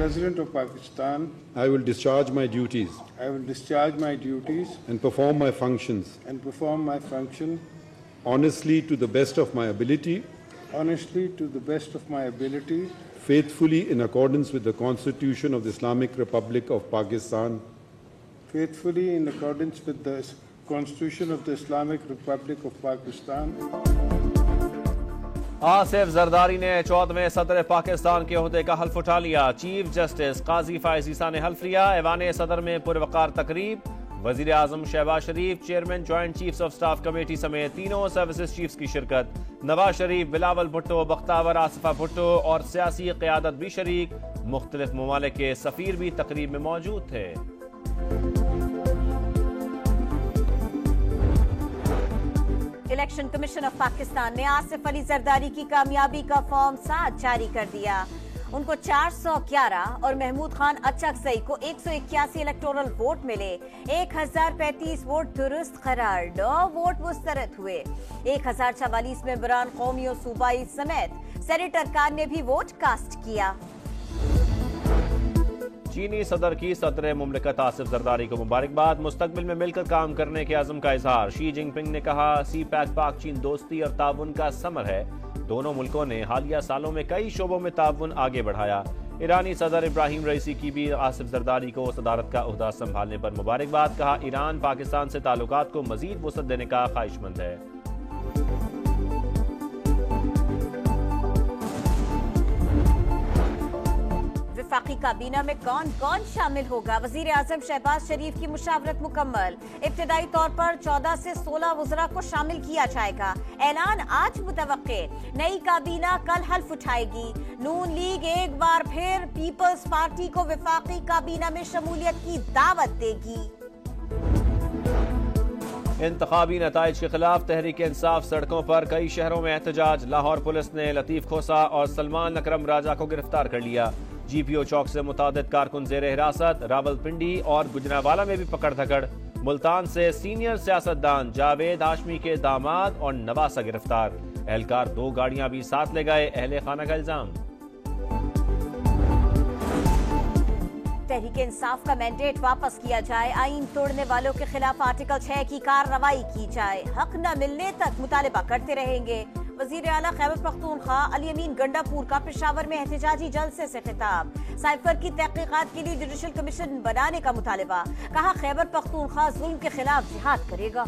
President of Pakistan, I will discharge my duties I will discharge my duties and perform my functions and perform my function honestly to the best of my ability, honestly to the best of my ability, faithfully in accordance with the Constitution of the Islamic Republic of Pakistan, faithfully in accordance with the Constitution of the Islamic Republic of Pakistan. Asif Zardari نے 14ویں صدر پاکستان کے عہدے کا حلف اٹھا لیا. Chief justice قاضی فائز عیسیٰ نے حلف لیا. ایوان صدر میں پروقار تقریب. وزیر اعظم Shehbaz Sharif, chairman joint chiefs of staff committee سمیت تینوں سروسز چیفز کی شرکت. نواز شریف، بلاول بھٹو، بختیور آصفہ بھٹو اور سیاسی قیادت بھی شریک. مختلف ممالک کے سفیر بھی تقریب میں موجود تھے. الیکشن کمیشن آف پاکستان نے آصف علی زرداری کی کامیابی کا فارم 7 جاری کر دیا. ان کو 411 اور محمود خان اچکزئی کو 181 الیکٹورل ووٹ ملے. 1035 ووٹ درست قرار، 9 ووٹ مسترد ہوئے. 1044 ممبران قومی و صوبائی سمیت سینیٹر کان نے بھی ووٹ کاسٹ کیا. چینی صدر کی صدر مملکت آصف زرداری کو مبارکباد. مستقبل میں مل کر کام کرنے کے عزم کا اظہار. شی جن پنگ نے کہا سی پیک پاک چین دوستی اور تعاون کا ثمر ہے. دونوں ملکوں نے حالیہ سالوں میں کئی شعبوں میں تعاون آگے بڑھایا. ایرانی صدر ابراہیم رئیسی کی بھی آصف زرداری کو صدارت کا عہدہ سنبھالنے پر مبارکباد. کہا ایران پاکستان سے تعلقات کو مزید وسعت دینے کا خواہش مند ہے. وفاقی کابینہ میں کون کون شامل ہوگا؟ وزیر اعظم شہباز شریف کی مشاورت مکمل. ابتدائی طور پر 14 سے 16 وزراء کو شامل کیا جائے گا. اعلان آج متوقع. نئی کابینہ کل حلف اٹھائے گی. نون لیگ ایک بار پھر پیپلز پارٹی کو وفاقی کابینہ میں شمولیت کی دعوت دے گی. انتخابی نتائج کے خلاف تحریک انصاف سڑکوں پر. کئی شہروں میں احتجاج. لاہور پولیس نے لطیف کھوسا اور سلمان اکرم راجہ کو گرفتار کر لیا. جی پی او چوک سے متعدد کارکن زیر حراست. راولپنڈی اور گجرانوالہ میں بھی پکڑ دھکڑ. ملتان سے سینئر سیاستدان جاوید ہاشمی کے داماد اور نواسہ گرفتار. اہلکار 2 گاڑیاں بھی ساتھ لے گئے. اہل خانہ کا الزام. تحریک انصاف کا مینڈیٹ واپس کیا جائے. آئین توڑنے والوں کے خلاف آرٹیکل 6 کی کارروائی کی جائے. حق نہ ملنے تک مطالبہ کرتے رہیں گے. وزیر اعلیٰ خیبر پختونخوا علی امین گنڈا پور کا پشاور میں احتجاجی جلسے سے خطاب. سائفر کی تحقیقات کے لیے جوڈیشل کمیشن بنانے کا مطالبہ. کہا خیبر پختونخوا ظلم کے خلاف جہاد کرے گا.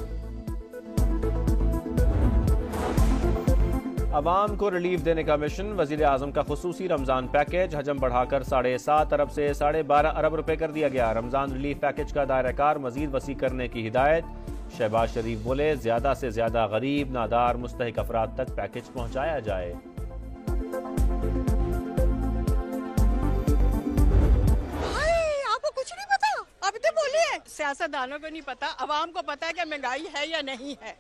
عوام کو ریلیف دینے کا مشن. وزیر اعظم کا خصوصی رمضان پیکج. حجم بڑھا کر 7.5 ارب سے 12.5 ارب روپے کر دیا گیا. رمضان ریلیف پیکج کا دائرہ کار مزید وسیع کرنے کی ہدایت. شہباز شریف بولے زیادہ سے زیادہ غریب نادار مستحق افراد تک پیکج پہنچایا جائے. آپ کو کچھ نہیں پتا؟ آپ تو بولیے. سیاستدانوں کو نہیں پتا، عوام کو پتا ہے کہ مہنگائی ہے یا نہیں ہے.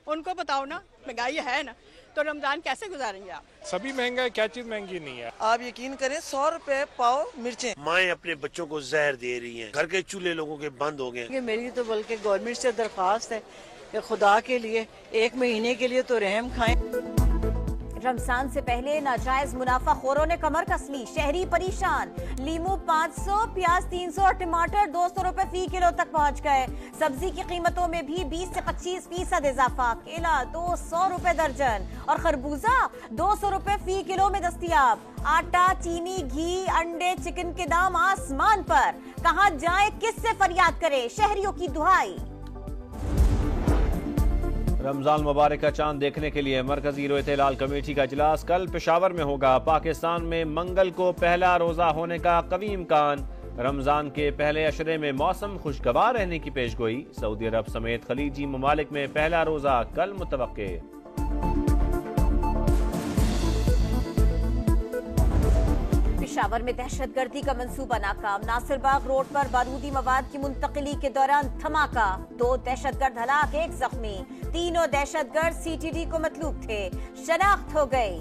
ان کو بتاؤ نا، مہنگائی ہے نا تو رمضان کیسے گزاریں گے آپ؟ سبھی مہنگا ہے، کیا چیز مہنگی نہیں ہے؟ آپ یقین کریں 100 روپے پاؤ مرچیں. مائیں اپنے بچوں کو زہر دے رہی ہیں. گھر کے چولہے لوگوں کے بند ہو گئے. میری تو بلکہ گورنمنٹ سے درخواست ہے کہ خدا کے لیے 1 مہینے کے لیے تو رحم کھائیں. رمضان سے پہلے ناجائز منافع خوروں نے کمر کس لی. شہری پریشان. لیمو 500، پیاز 300 اور ٹماٹر 200 روپے فی کلو تک پہنچ گئے. سبزی کی قیمتوں میں بھی 20 سے 25% اضافہ. کیلا 200 روپے درجن اور خربوزہ 200 روپے فی کلو میں دستیاب. آٹا، چینی، گھی، انڈے، چکن کے دام آسمان پر. کہاں جائیں، کس سے فریاد کرے؟ شہریوں کی دہائی. رمضان مبارک کا چاند دیکھنے کے لیے مرکزی رویت ہلال کمیٹی کا اجلاس کل پشاور میں ہوگا. پاکستان میں منگل کو پہلا روزہ ہونے کا قوی امکان. رمضان کے پہلے عشرے میں موسم خوشگوار رہنے کی پیشگوئی. سعودی عرب سمیت خلیجی ممالک میں پہلا روزہ کل متوقع. پشاور میں دہشت گردی کا منصوبہ ناکام. ناصر باغ روڈ پر بارودی مواد کی منتقلی کے دوران دھماکہ. 2 دہشت گرد ہلاک، 1 زخمی. تینوں دہشت گرد CTD کو مطلوب تھے. شناخت ہو گئی.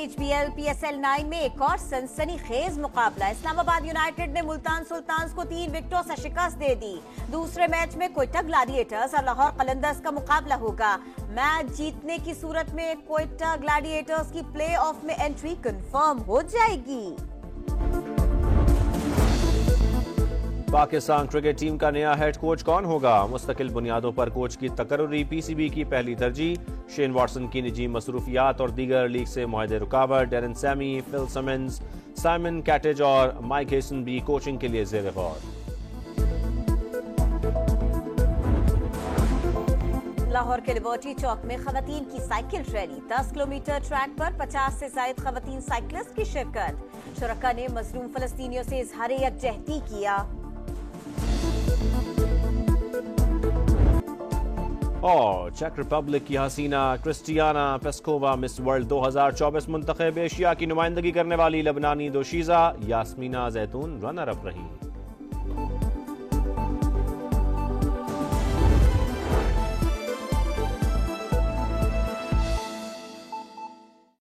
IHBL PSL 9 میں ایک اور سنسنی خیز مقابلہ. اسلام آباد یونائیٹڈ نے ملتان سلطانز کو 3 وکٹوں سے شکست دے دی. دوسرے میچ میں کوئٹہ گلیڈیٹرز اور لاہور قلندرز کا مقابلہ ہوگا. میچ جیتنے کی صورت میں کوئٹہ گلیڈیٹرز کی پلے آف میں انٹری کنفرم ہو جائے گی. پاکستان کرکٹ ٹیم کا نیا ہیڈ کوچ کون ہوگا؟ مستقل بنیادوں پر کوچ کی تقرری پی سی بی کی پہلی ترجیح. شین واٹسن کی نجی مصروفیات اور دیگر لیگ سے معاہدے رکاوٹ. ڈیرن سیمی، فل سمنز، سائمن کیٹج اور مائک ہیسن بھی کوچنگ کے لیے زیر غور. لاہور کے لیبرٹی چوک میں خواتین کی سائیکل ریلی. 10 کلومیٹر ٹریک پر 50 سے زائد خواتین سائیکلسٹ کی شرکت. شرکاء نے مظلوم فلسطینیوں سے اظہار یکجہتی کیا. اور چیک ریپبلک کی حسینہ کرسٹیانا پیسکووا مس ورلڈ 2024 منتخب. ایشیا کی نمائندگی کرنے والی لبنانی دوشیزہ یاسمینہ زیتون رنر اپ رہی.